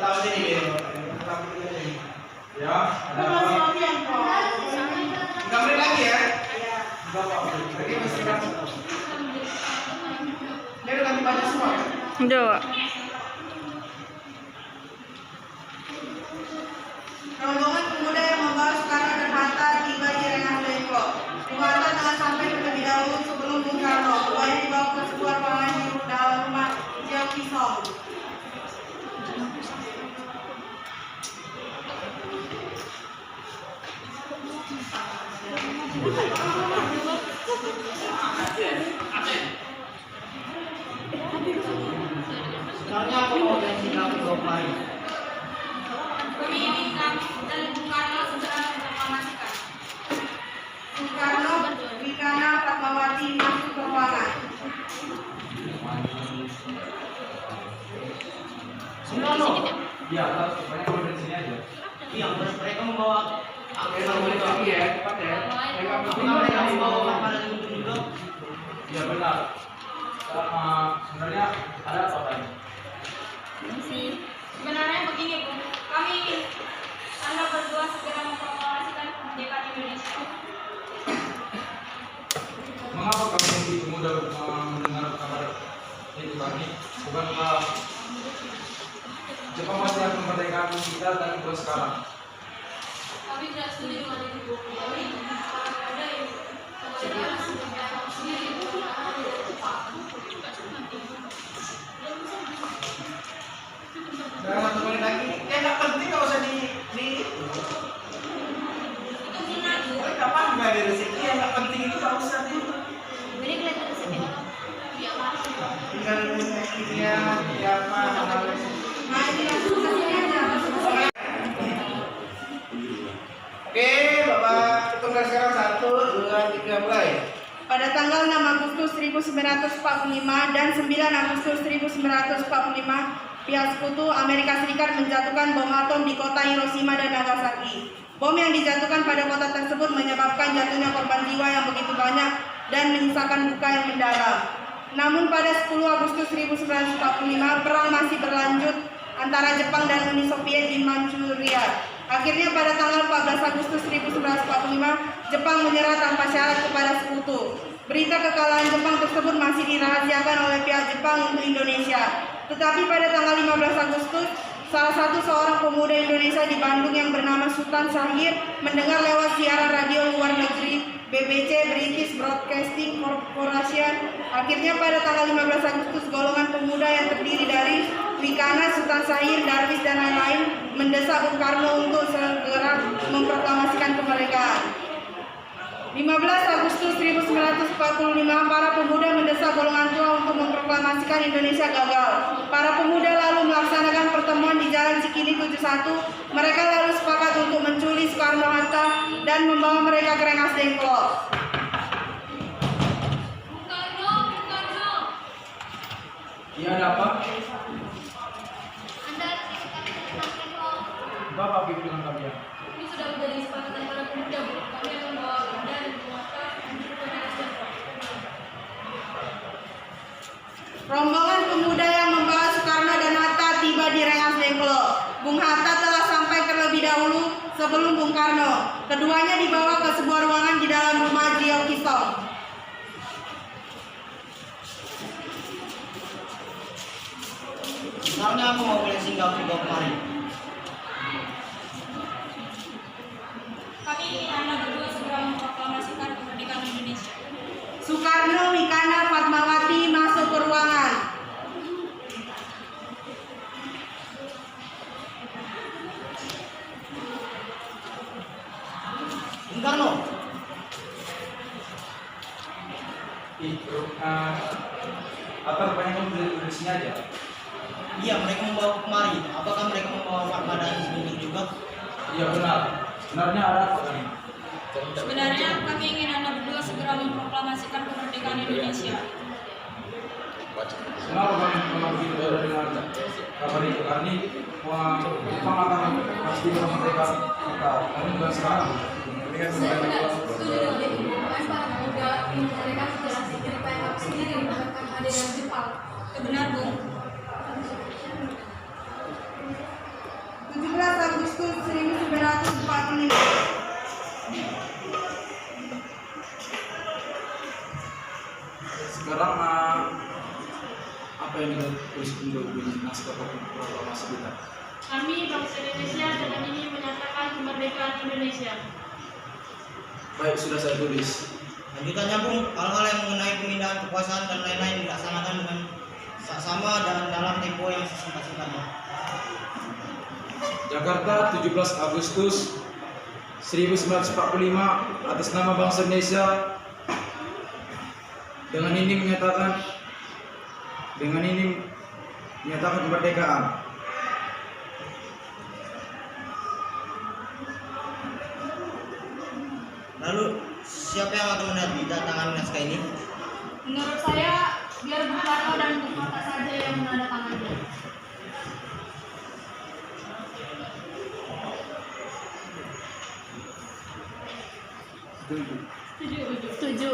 tahu sini deh. Ya, ada apa? Gambar lagi ya? Iya. Lagi masih kan? Dia udah ganti baju semua kan? Udah. Rombongan pemuda yang membawa Soekarno dan Hatta tiba di Rengas Dengklok. Bung Hatta telah sampai terlebih dahulu sebelum Bung Karno. Keduanya dibawa ke sebuah ruangan di dalam rumah Jio Kisong. Sebenarnya aku mau yang tinggal di Gopay. Menginginkan dan Bung Karno segera memproklamasikan. Bung Karno, Wikana, Fatmawati masuk ke ruangan. Iya, banyak orang di sini aja. Iya, mereka membawa lagi ya, cepat ya. Mereka membawa makanan juga. Iya benar. Sebenarnya ada apa tadi? Sebenarnya begini, Bu. Kami ingin Anda berdua segera memproklamasikan kemerdekaan Indonesia. Mengapa kami begitu mudah mendengar kabar itu tadi? Bukankah Jepang masih akan memerdekakan kita dan itu sekarang? Kami tidak setuju dengan itu, Bu. Kami ada yang kemerdekaan sendiri. Jangan satu menit lagi. Ya nggak penting kalau usah di Itu benar, Bu. kapan nggak ada rezeki yang nggak penting itu nggak usah di. Ini kelihatan rezeki orang. Iya, Mas. Tinggal rezekinya siapa namanya. Nah, ini langsung ke sini aja. Oke, Bapak tunggal sekarang 1, 2, 3 mulai. Pada tanggal 6 Agustus 1945 dan 9 Agustus 1945, pihak sekutu Amerika Serikat menjatuhkan bom atom di kota Hiroshima dan Nagasaki. Bom yang dijatuhkan pada kota tersebut menyebabkan jatuhnya korban jiwa yang begitu banyak dan menyisakan luka yang mendalam. Namun pada 10 Agustus 1945, perang masih berlanjut antara Jepang dan Uni Soviet di Manchuria. Akhirnya pada tanggal 14 Agustus 1945, Jepang menyerah tanpa syarat kepada sekutu. Berita kekalahan Jepang tersebut masih dirahasiakan oleh pihak Jepang untuk Indonesia. Tetapi pada tanggal 15 Agustus, salah satu seorang pemuda Indonesia di Bandung yang bernama Sultan Syahir mendengar lewat siaran radio luar negeri BBC British Broadcasting Corporation. Akhirnya pada tanggal 15 Agustus, golongan pemuda yang terdiri dari Wikana, Sultan Syahir, Darwis, dan lain-lain mendesak Bung Karno untuk segera memproklamasikan kemerdekaan. 15 Agustus 1945, para pemuda mendesak golongan tua untuk memproklamasikan Indonesia gagal. Para pemuda lalu melaksanakan pertemuan di Jalan Cikini 71. Mereka lalu sepakat untuk menculik Soekarno-Hatta dan membawa mereka ke Rengas Dengklok. Iya, ada apa? Anda Bapak pimpinan kalian. ini sudah menjadi kesepakatan para pemuda, Bu. Kami akan membawa Anda dan Bung Hatta menuju ke Rengas Dengklok. Rombongan pemuda yang membawa Soekarno dan Hatta tiba di Rengas Dengklok. Bung Hatta telah sampai terlebih dahulu sebelum Bung Karno. Keduanya dibawa ke sebuah ruangan di dalam rumah Jio Kisong. Sebenarnya aku mau boleh singgah di kemarin. Kami ingin Anda berdua segera memproklamasikan kemerdekaan Indonesia. Soekarno, Wikana, Fatmawati masuk ke ruangan. Bung Karno. Apa rupanya kamu dari sini aja? Iya, mereka membawa kemari. Apakah mereka membawa armada sendiri juga? Iya benar. Sebenarnya ada apa ini? Sebenarnya kami ingin Anda berdua segera memproklamasikan kemerdekaan Indonesia. Kenapa kami begitu beda dengan kabar itu? Karena Jepang akan pasti memerdekakan kita. Kami bukan sekarang. Ini kan Saya sebenarnya tidak setuju dengan itu. Kenapa juga mereka sudah cerita yang sendiri bahkan ada yang Jepang. Itu benar, Bu. naskah proklamasi kita. Kami bangsa Indonesia dengan ini menyatakan kemerdekaan Indonesia. Baik, sudah saya tulis. Lanjutannya Bung, hal-hal yang mengenai pemindahan kekuasaan dan lain-lain dilaksanakan dengan sama dan dalam tempo yang sesingkat-singkatnya. Jakarta, 17 Agustus 1945, atas nama bangsa Indonesia dengan ini menyatakan kemerdekaan. Lalu siapa yang akan menandatangani naskah ini? Menurut saya, biar Bung Karno dan Bung Hatta saja yang menandatangani. Setuju.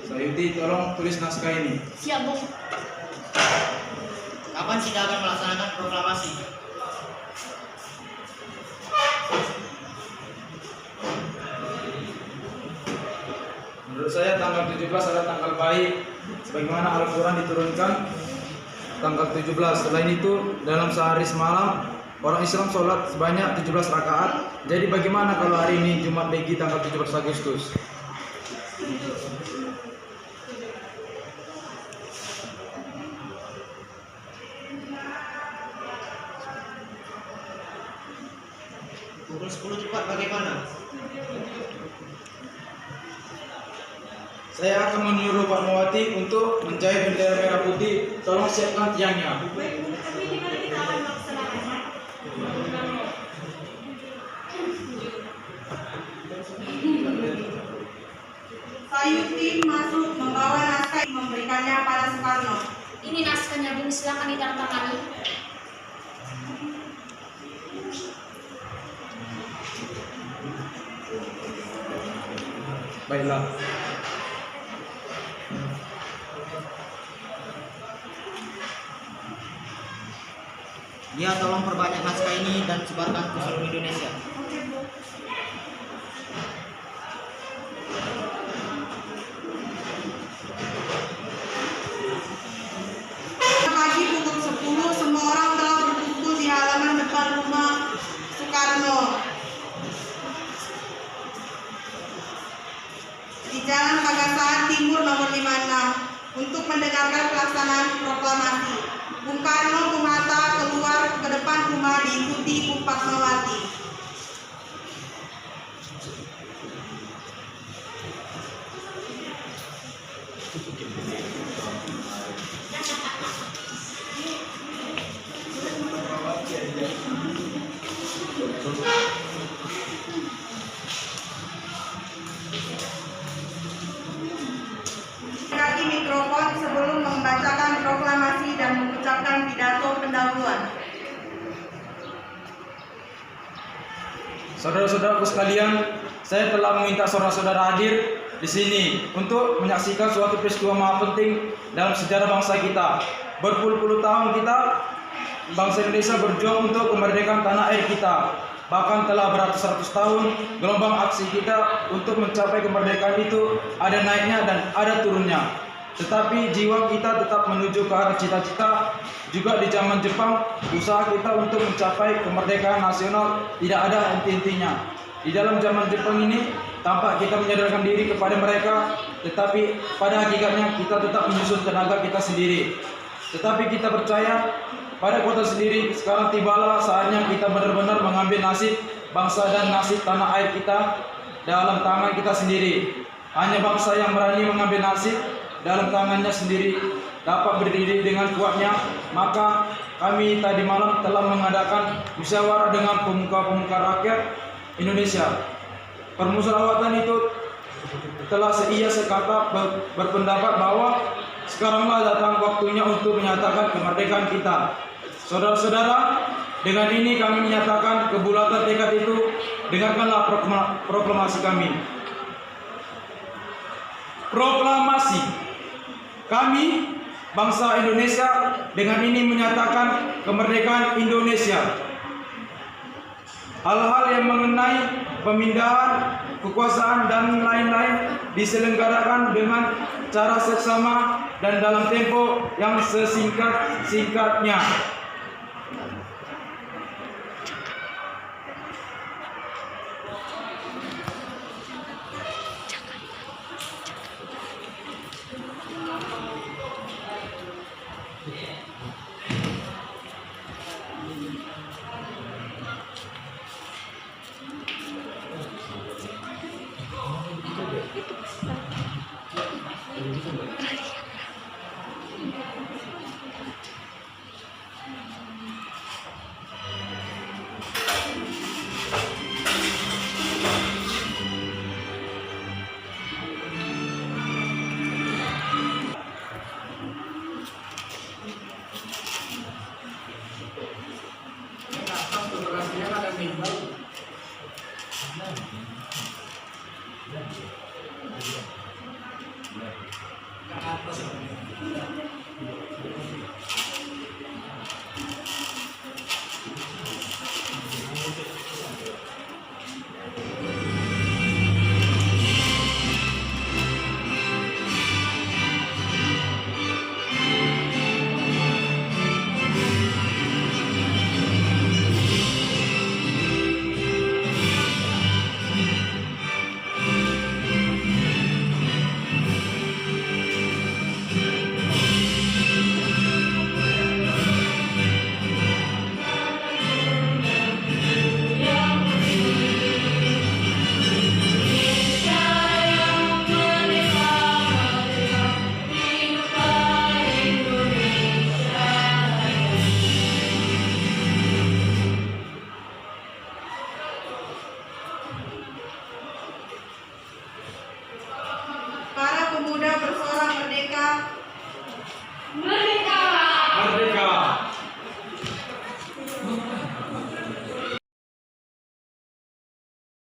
Sayuti, tolong tulis naskah ini. Siap, Bung. Kapan sidang akan melaksanakan proklamasi? Menurut saya tanggal 17 adalah tanggal baik, sebagaimana Al-Quran diturunkan tanggal 17. Selain itu, dalam sehari semalam orang Islam sholat sebanyak 17 rakaat. Jadi bagaimana kalau hari ini Jumat Legi tanggal 17 Agustus? Pukul 10 tepat bagaimana? Saya akan menyuruh Pak Mawati untuk menjahit bendera merah putih. Tolong siapkan tiangnya. Tapi di mana kita akan melaksanakannya? Sayuti masuk membawa naskah memberikannya pada Soekarno. Ini naskahnya, Bung. Silakan ditandatangani. Baiklah. Dia tolong perbanyak naskah ini dan sebarkan ke seluruh Indonesia. Pagi pukul 10 semua orang telah berkumpul di halaman depan rumah Soekarno di Jalan Pagasaan Timur nomor 56 untuk mendengarkan pelaksanaan proklamasi. Bung Karno, Bung Hatta keluar ke depan rumah diikuti Bung Fatmawati. Kaki mikrofon sebelum membacakan proklamasi dan mengucapkan pidato pendahuluan. Saudara-saudaraku sekalian, saya telah meminta saudara-saudara hadir di sini untuk menyaksikan suatu peristiwa maha penting dalam sejarah bangsa kita. Berpuluh-puluh tahun kita, bangsa Indonesia berjuang untuk kemerdekaan tanah air kita. Bahkan telah beratus-ratus tahun gelombang aksi kita untuk mencapai kemerdekaan itu ada naiknya dan ada turunnya. Tetapi jiwa kita tetap menuju ke arah cita-cita. Juga di zaman Jepang, usaha kita untuk mencapai kemerdekaan nasional tidak ada henti-hentinya. Di dalam zaman Jepang ini, tampak kita menyadarkan diri kepada mereka, tetapi pada hakikatnya kita tetap menyusun tenaga kita sendiri. Tetapi kita percaya pada kota sendiri, sekarang tibalah saatnya kita benar-benar mengambil nasib bangsa dan nasib tanah air kita dalam tangan kita sendiri. Hanya bangsa yang berani mengambil nasib dalam tangannya sendiri dapat berdiri dengan kuatnya. Maka kami tadi malam telah mengadakan musyawarah dengan pemuka-pemuka rakyat Indonesia. Permusyawaratan itu telah seia sekata berpendapat bahwa sekaranglah datang waktunya untuk menyatakan kemerdekaan kita. Saudara-saudara, dengan ini kami menyatakan kebulatan tekad itu. Dengarkanlah proklamasi kami. Proklamasi. Kami, bangsa Indonesia, dengan ini menyatakan kemerdekaan Indonesia. Hal-hal yang mengenai pemindahan kekuasaan dan lain-lain diselenggarakan dengan cara seksama dan dalam tempo yang sesingkat-singkatnya. Ada